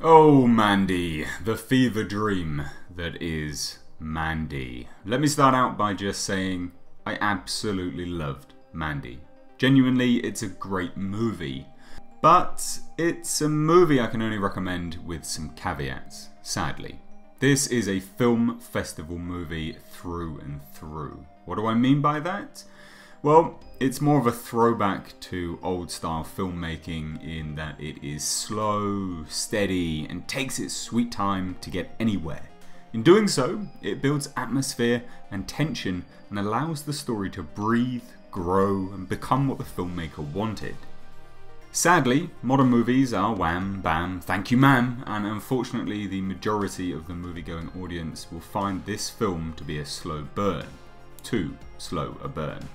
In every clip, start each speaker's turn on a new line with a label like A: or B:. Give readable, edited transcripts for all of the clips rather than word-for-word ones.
A: Oh, Mandy, the fever dream that is Mandy. Let me start out by just saying I absolutely loved Mandy. Genuinely, it's a great movie. But it's a movie I can only recommend with some caveats, sadly. This is a film festival movie through and through. What do I mean by that? Well, it's more of a throwback to old style filmmaking in that it is slow, steady, and takes its sweet time to get anywhere. In doing so, it builds atmosphere and tension and allows the story to breathe, grow, and become what the filmmaker wanted. Sadly, modern movies are wham, bam, thank you ma'am, and unfortunately the majority of the movie-going audience will find this film to be a slow burn. Too slow a burn.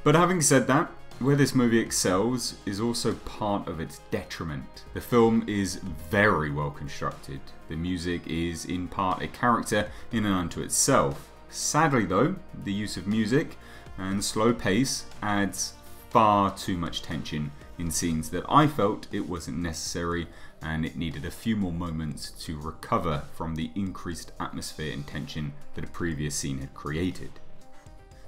A: But having said that, where this movie excels is also part of its detriment. The film is very well constructed. The music is in part a character in and unto itself. Sadly though, the use of music and slow pace adds far too much tension in scenes that I felt it wasn't necessary, and it needed a few more moments to recover from the increased atmosphere and tension that a previous scene had created.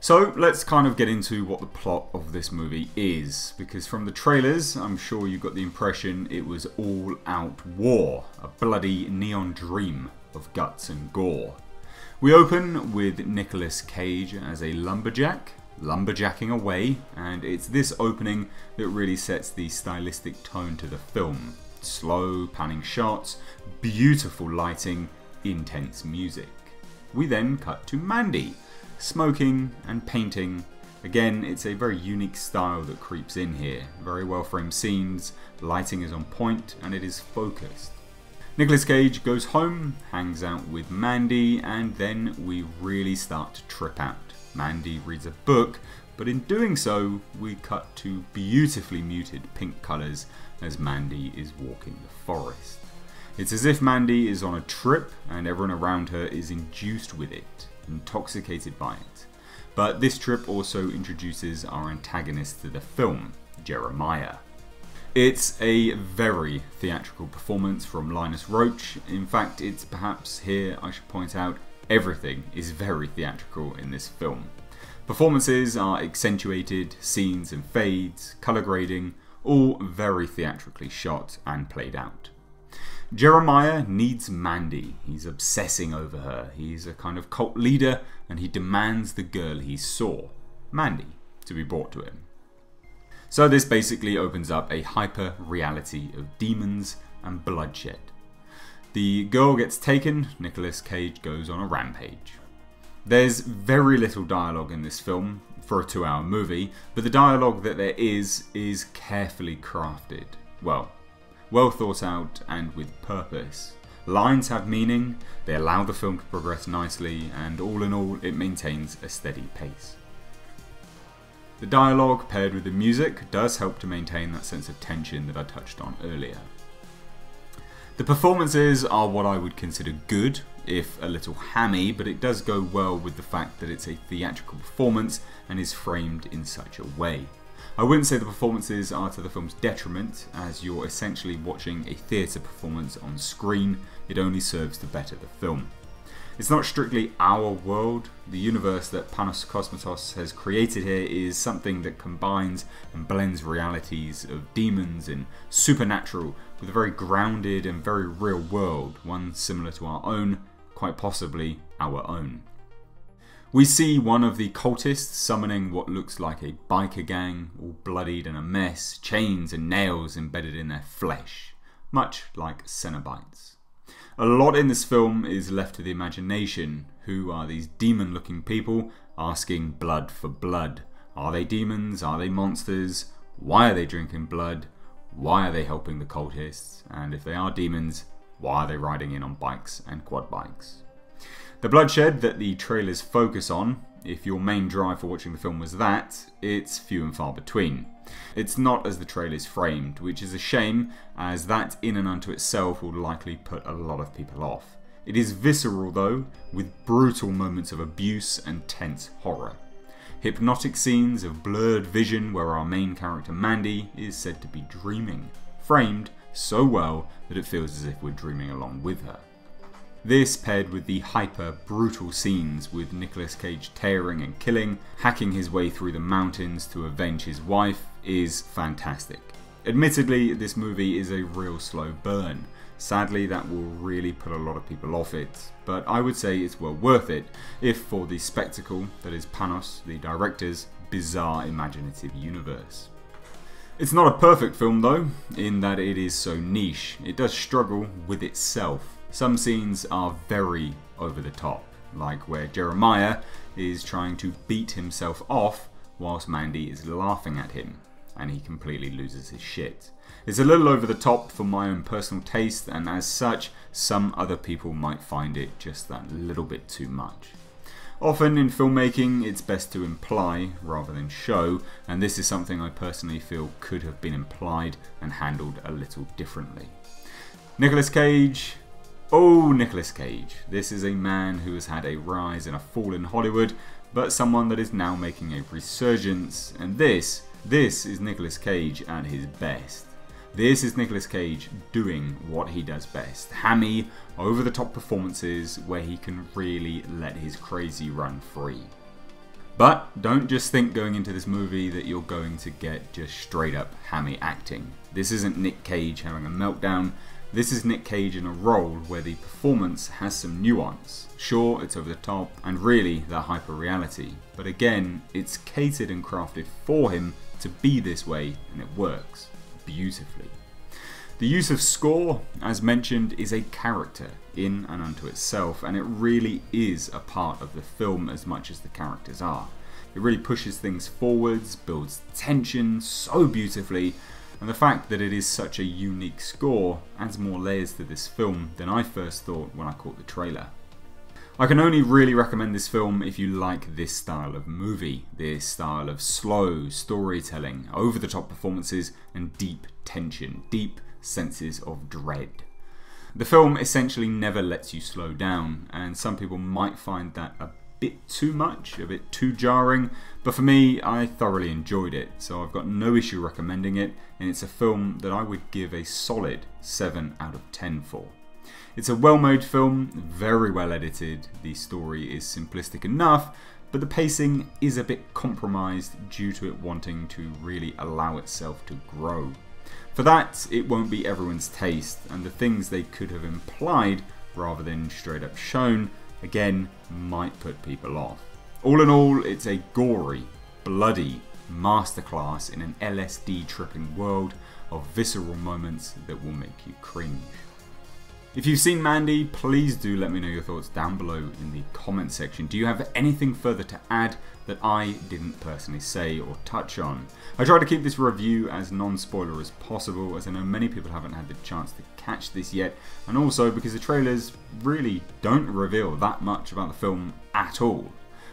A: So let's kind of get into what the plot of this movie is, because from the trailers I'm sure you got the impression it was all out war, a bloody neon dream of guts and gore. We open with Nicolas Cage as a lumberjack, lumberjacking away, and it's this opening that really sets the stylistic tone to the film. Slow panning shots, beautiful lighting, intense music. We then cut to Mandy, smoking and painting. Again, it's a very unique style that creeps in here. Very well framed scenes, lighting is on point, and it is focused. Nicolas Cage goes home, hangs out with Mandy, and then we really start to trip out. Mandy reads a book, but in doing so, we cut to beautifully muted pink colours as Mandy is walking the forest. It's as if Mandy is on a trip and everyone around her is induced with it, intoxicated by it. But this trip also introduces our antagonist to the film, Jeremiah. It's a very theatrical performance from Linus Roach. In fact, it's perhaps here I should point out everything is very theatrical in this film. Performances are accentuated, scenes and fades, colour grading, all very theatrically shot and played out. Jeremiah needs Mandy. He's obsessing over her. He's a kind of cult leader and he demands the girl he saw, Mandy, to be brought to him. So this basically opens up a hyper-reality of demons and bloodshed. The girl gets taken, Nicolas Cage goes on a rampage. There's very little dialogue in this film for a 2-hour movie, but the dialogue that there is carefully crafted. Well thought out and with purpose. Lines have meaning, they allow the film to progress nicely, and all in all it maintains a steady pace. The dialogue paired with the music does help to maintain that sense of tension that I touched on earlier. The performances are what I would consider good, if a little hammy, but it does go well with the fact that it's a theatrical performance and is framed in such a way. I wouldn't say the performances are to the film's detriment, as you're essentially watching a theatre performance on screen. It only serves to better the film. It's not strictly our world. The universe that Panos Cosmatos has created here is something that combines and blends realities of demons and supernatural with a very grounded and very real world, one similar to our own, quite possibly our own. We see one of the cultists summoning what looks like a biker gang, all bloodied and a mess, chains and nails embedded in their flesh, much like Cenobites. A lot in this film is left to the imagination. Who are these demon-looking people asking blood for blood? Are they demons? Are they monsters? Why are they drinking blood? Why are they helping the cultists? And if they are demons, why are they riding in on bikes and quad bikes? The bloodshed that the trailers focus on, if your main drive for watching the film was that, it's few and far between. It's not as the trailers framed, which is a shame, as that in and unto itself will likely put a lot of people off. It is visceral though, with brutal moments of abuse and tense horror. Hypnotic scenes of blurred vision where our main character Mandy is said to be dreaming, framed so well that it feels as if we're dreaming along with her. This, paired with the hyper-brutal scenes with Nicolas Cage tearing and killing, hacking his way through the mountains to avenge his wife, is fantastic. Admittedly, this movie is a real slow burn. Sadly, that will really put a lot of people off it, but I would say it's well worth it, if for the spectacle that is Panos, the director's, bizarre imaginative universe. It's not a perfect film though, in that it is so niche. It does struggle with itself. Some scenes are very over the top, like where Jeremiah is trying to beat himself off whilst Mandy is laughing at him, and he completely loses his shit. It's a little over the top for my own personal taste, and as such, some other people might find it just that little bit too much. Often in filmmaking, it's best to imply rather than show, and this is something I personally feel could have been implied and handled a little differently. Nicolas Cage. Oh, Nicolas Cage. This is a man who has had a rise and a fall in Hollywood, but someone that is now making a resurgence, and this is Nicolas Cage at his best. This is Nicolas Cage doing what he does best. Hammy, over-the-top performances where he can really let his crazy run free. But don't just think going into this movie that you're going to get just straight up hammy acting. This isn't Nick Cage having a meltdown. This is Nick Cage in a role where the performance has some nuance. Sure, it's over the top and really that hyper reality, but again, it's catered and crafted for him to be this way, and it works beautifully. The use of score, as mentioned, is a character in and unto itself, and it really is a part of the film as much as the characters are. It really pushes things forwards, builds tension so beautifully, and the fact that it is such a unique score adds more layers to this film than I first thought when I caught the trailer. I can only really recommend this film if you like this style of movie, this style of slow storytelling, over-the-top performances and deep tension, deep senses of dread. The film essentially never lets you slow down, and some people might find that a bit too much, a bit too jarring, but for me, I thoroughly enjoyed it, so I've got no issue recommending it, and it's a film that I would give a solid 7 out of 10 for. It's a well-made film, very well edited, the story is simplistic enough, but the pacing is a bit compromised due to it wanting to really allow itself to grow. For that, it won't be everyone's taste, and the things they could have implied rather than straight up shown, again, might put people off. All in all, it's a gory, bloody masterclass in an LSD tripping world of visceral moments that will make you cringe. If you've seen Mandy, please do let me know your thoughts down below in the comment section. Do you have anything further to add that I didn't personally say or touch on? I try to keep this review as non-spoiler as possible, as I know many people haven't had the chance to catch this yet, and also because the trailers really don't reveal that much about the film at all.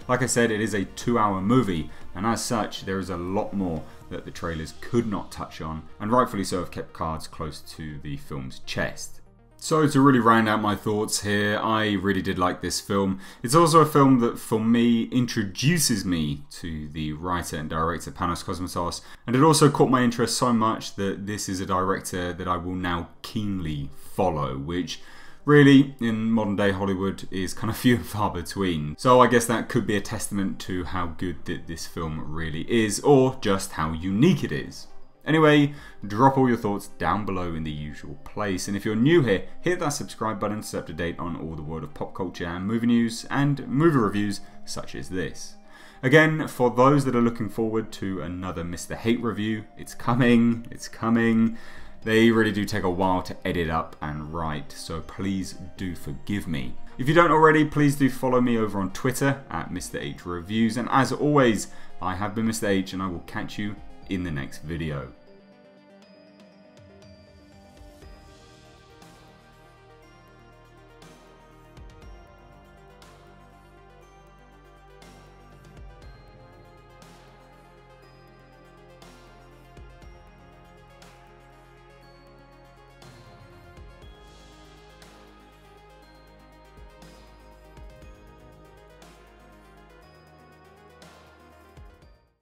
A: Like I said, it is a 2-hour movie, and as such, there is a lot more that the trailers could not touch on, and rightfully so have kept cards close to the film's chest. So to really round out my thoughts here, I really did like this film. It's also a film that for me introduces me to the writer and director Panos Cosmatos, and it also caught my interest so much that this is a director that I will now keenly follow, which really in modern day Hollywood is kind of few and far between. So I guess that could be a testament to how good that this film really is, or just how unique it is. Anyway, drop all your thoughts down below in the usual place, and if you're new here, hit that subscribe button to stay up to date on all the world of pop culture and movie news and movie reviews such as this. Again, for those that are looking forward to another Mr. Hate review, it's coming, it's coming. They really do take a while to edit up and write, so please do forgive me. If you don't already, please do follow me over on Twitter at Mr. H Reviews, and as always, I have been Mr. H, and I will catch you in the next video.